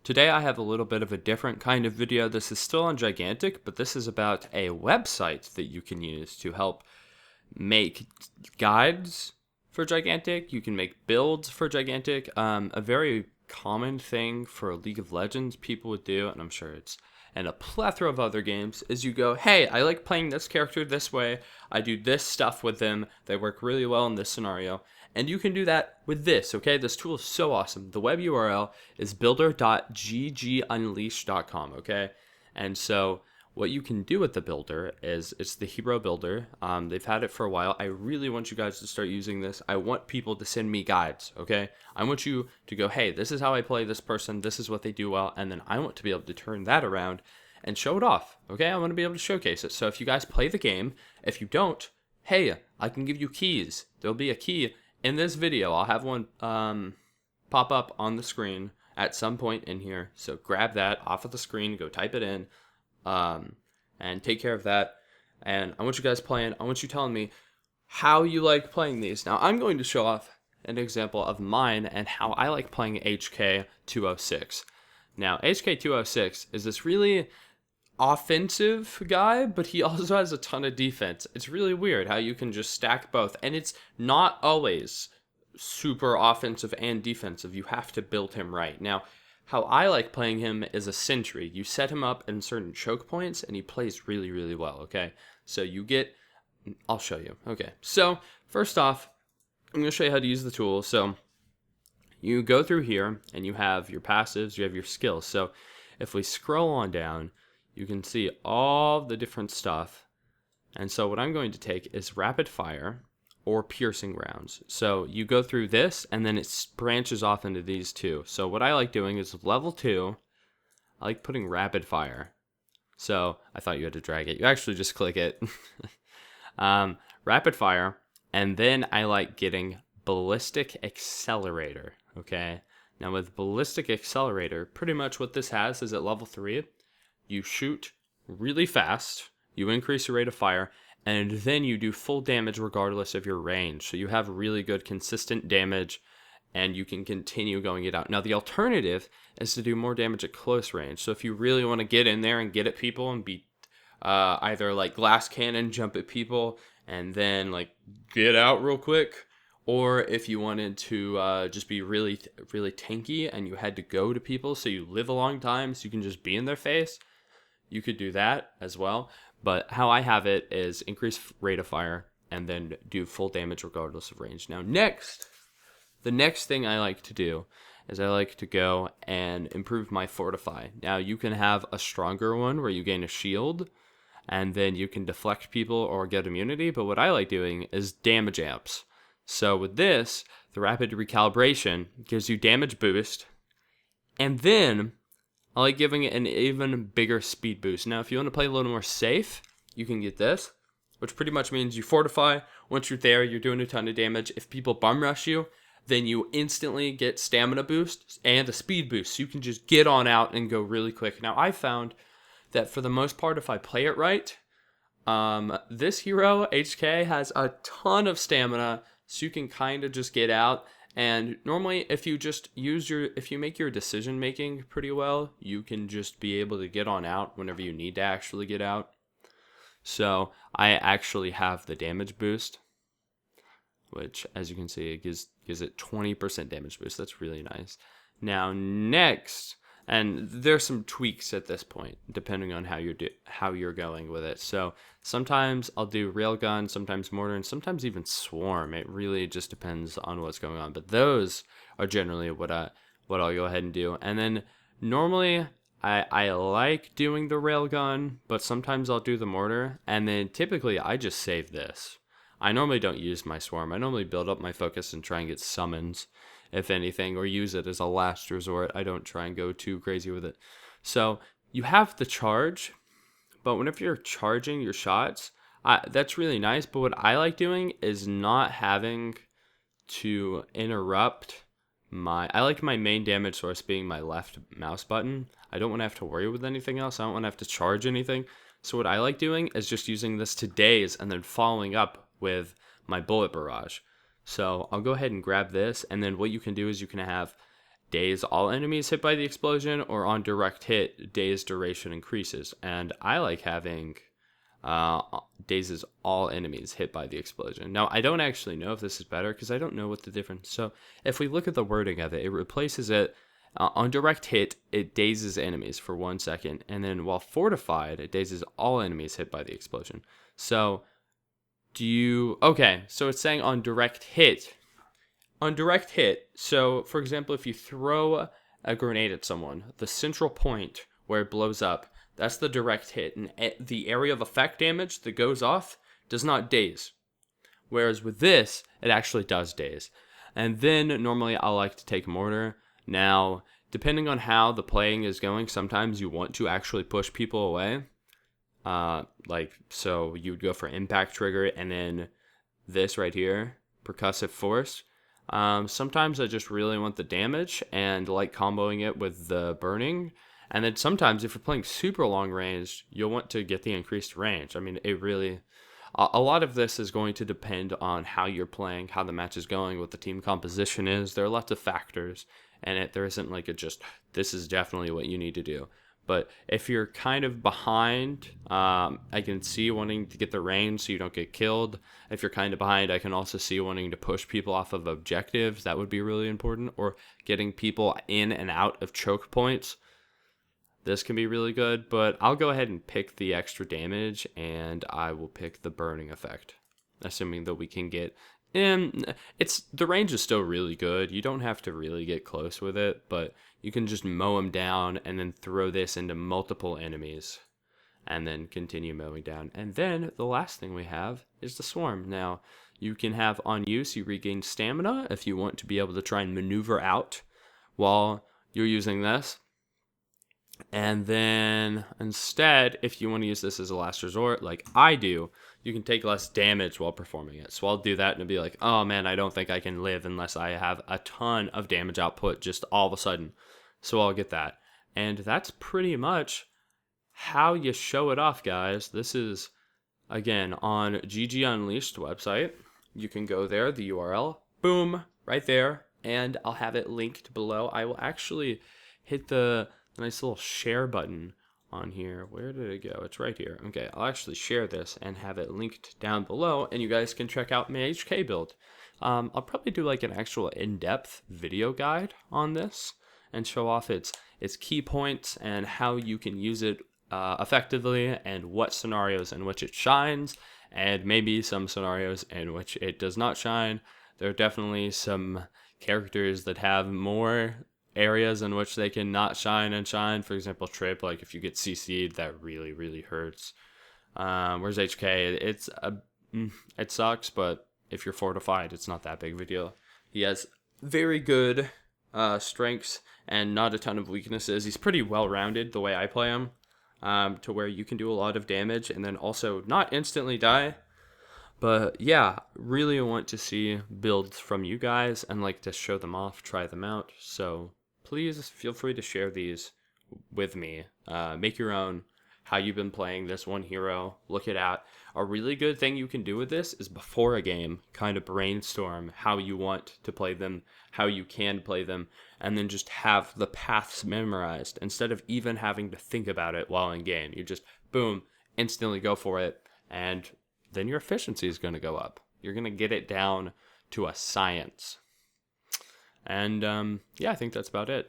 Today I have a little bit of a different kind of video. This is still on Gigantic, but this is about a website that you can use to help make guides for Gigantic. You can make builds for Gigantic. A very common thing for League of Legends people would do, and I'm sure it's and a plethora of other games, is you go, hey, I like playing this character this way. I do this stuff with them. They work really well in this scenario. And you can do that with this, okay? This tool is so awesome. The web URL is builder.ggunleash.com, okay? And so what you can do with the builder is it's the hero builder. They've had it for a while. I really want you guys to start using this. I want people to send me guides, okay? I want you to go, hey, this is how I play this person. This is what they do well. And then I want to be able to turn that around and show it off, okay? I want to be able to showcase it. So if you guys play the game, if you don't, hey, I can give you keys. There'll be a key in this video. I'll have one pop up on the screen at some point in here. So grab that off of the screen, go type it in, and take care of that. And I want you guys playing. I want you telling me how you like playing these. Now, I'm going to show off an example of mine and how I like playing HK-206. Now, HK-206 is this really offensive guy, but he also has a ton of defense. It's really weird how you can just stack both, and it's not always super offensive and defensive. You have to build him right. Now, how I like playing him is a sentry. You set him up in certain choke points, and he plays really, really well, okay? So you get... I'll show you. Okay, so first off, I'm going to show you how to use the tool. So you go through here, and you have your passives, you have your skills. So if we scroll on down, you can see all the different stuff. And so what I'm going to take is rapid fire or piercing rounds. So you go through this, and then it branches off into these two. So what I like doing is level 2, I like putting rapid fire. So I thought you had to drag it. You actually just click it. Rapid fire. And then I like getting Ballistic Accelerator. Okay. Now with Ballistic Accelerator, pretty much what this has is at level 3, you shoot really fast, you increase your rate of fire, and then you do full damage regardless of your range. So you have really good consistent damage, and you can continue going it out. Now the alternative is to do more damage at close range. So if you really want to get in there and get at people and be either like glass cannon, jump at people, and then like get out real quick, or if you wanted to just be really, really tanky and you had to go to people so you live a long time so you can just be in their face, you could do that as well. But how I have it is increase rate of fire and then do full damage regardless of range. Now the next thing I like to do is I like to go and improve my fortify. Now you can have a stronger one where you gain a shield and then you can deflect people or get immunity. But what I like doing is damage amps. So with this, the rapid recalibration gives you damage boost, and then I like giving it an even bigger speed boost. Now, if you want to play a little more safe, you can get this, which pretty much means you fortify. Once you're there, you're doing a ton of damage. If people bum rush you, then you instantly get stamina boost and a speed boost. So you can just get on out and go really quick. Now, I found that for the most part, if I play it right, this hero, HK, has a ton of stamina, so you can kind of just get out. And normally, if you just if you make your decision making pretty well, you can just be able to get on out whenever you need to actually get out. So I actually have the damage boost, which, as you can see, it gives it 20% damage boost. That's really nice. Now next, and there's some tweaks at this point depending on how you're going with it. So sometimes I'll do railgun, sometimes mortar, and sometimes even swarm. It really just depends on what's going on. But those are generally what I'll go ahead and do. And then normally I like doing the railgun, but sometimes I'll do the mortar. And then typically I just save this. I normally don't use my swarm. I normally build up my focus and try and get summons, if anything, or use it as a last resort. I don't try and go too crazy with it. So you have the charge, but whenever you're charging your shots, that's really nice. But what I like doing is not having to interrupt I like my main damage source being my left mouse button. I don't want to have to worry with anything else. I don't want to have to charge anything. So what I like doing is just using this to daze and then following up with my bullet barrage. So I'll go ahead and grab this, and then what you can do is you can have daze all enemies hit by the explosion, or on direct hit, daze duration increases. And I like having dazes all enemies hit by the explosion. Now, I don't actually know if this is better because I don't know what the difference. So if we look at the wording of it, it replaces it on direct hit, it dazes enemies for 1 second, and then while fortified, it dazes all enemies hit by the explosion. So okay, so it's saying on direct hit. On direct hit, so for example, if you throw a grenade at someone, the central point where it blows up, that's the direct hit, and the area of effect damage that goes off does not daze. Whereas with this, it actually does daze. And then normally I like to take mortar. Now, depending on how the playing is going, sometimes you want to actually push people away. So you would go for impact trigger and then this right here, percussive force. Sometimes I just really want the damage and like comboing it with the burning. And then sometimes if you're playing super long range, you'll want to get the increased range. I mean, a lot of this is going to depend on how you're playing, how the match is going, what the team composition is. There are lots of factors, and there isn't like this is definitely what you need to do. But if you're kind of behind, I can see wanting to get the range so you don't get killed. If you're kind of behind, I can also see wanting to push people off of objectives. That would be really important. Or getting people in and out of choke points. This can be really good, but I'll go ahead and pick the extra damage, and I will pick the burning effect, assuming that we can get in. The range is still really good. You don't have to really get close with it, but you can just mow them down and then throw this into multiple enemies and then continue mowing down. And then the last thing we have is the swarm. Now, you can have on use, you regain stamina if you want to be able to try and maneuver out while you're using this. And then instead, if you want to use this as a last resort, like I do, you can take less damage while performing it. So I'll do that and it'll be like, oh man, I don't think I can live unless I have a ton of damage output just all of a sudden. So I'll get that. And that's pretty much how you show it off, guys. This is, again, on GG Unleashed website. You can go there, the URL, boom, right there. And I'll have it linked below. I will actually hit the nice little share button on here. Where did it go? It's right here. Okay, I'll actually share this and have it linked down below, and you guys can check out my HK build. I'll probably do like an actual in-depth video guide on this and show off its key points and how you can use it effectively, and what scenarios in which it shines, and maybe some scenarios in which it does not shine. There are definitely some characters that have more areas in which they can not shine and shine. For example, Trip, like if you get CC'd, that really, really hurts. Where's HK? It sucks, but if you're fortified, it's not that big of a deal. He has very good strengths and not a ton of weaknesses. He's pretty well-rounded the way I play him, to where you can do a lot of damage and then also not instantly die. But yeah, really want to see builds from you guys and like to show them off, try them out. So please feel free to share these with me. Make your own, how you've been playing this one hero. Look it out. A really good thing you can do with this is before a game, kind of brainstorm how you want to play them, how you can play them, and then just have the paths memorized instead of even having to think about it while in game. You just, boom, instantly go for it, and then your efficiency is going to go up. You're going to get it down to a science. And yeah, I think that's about it.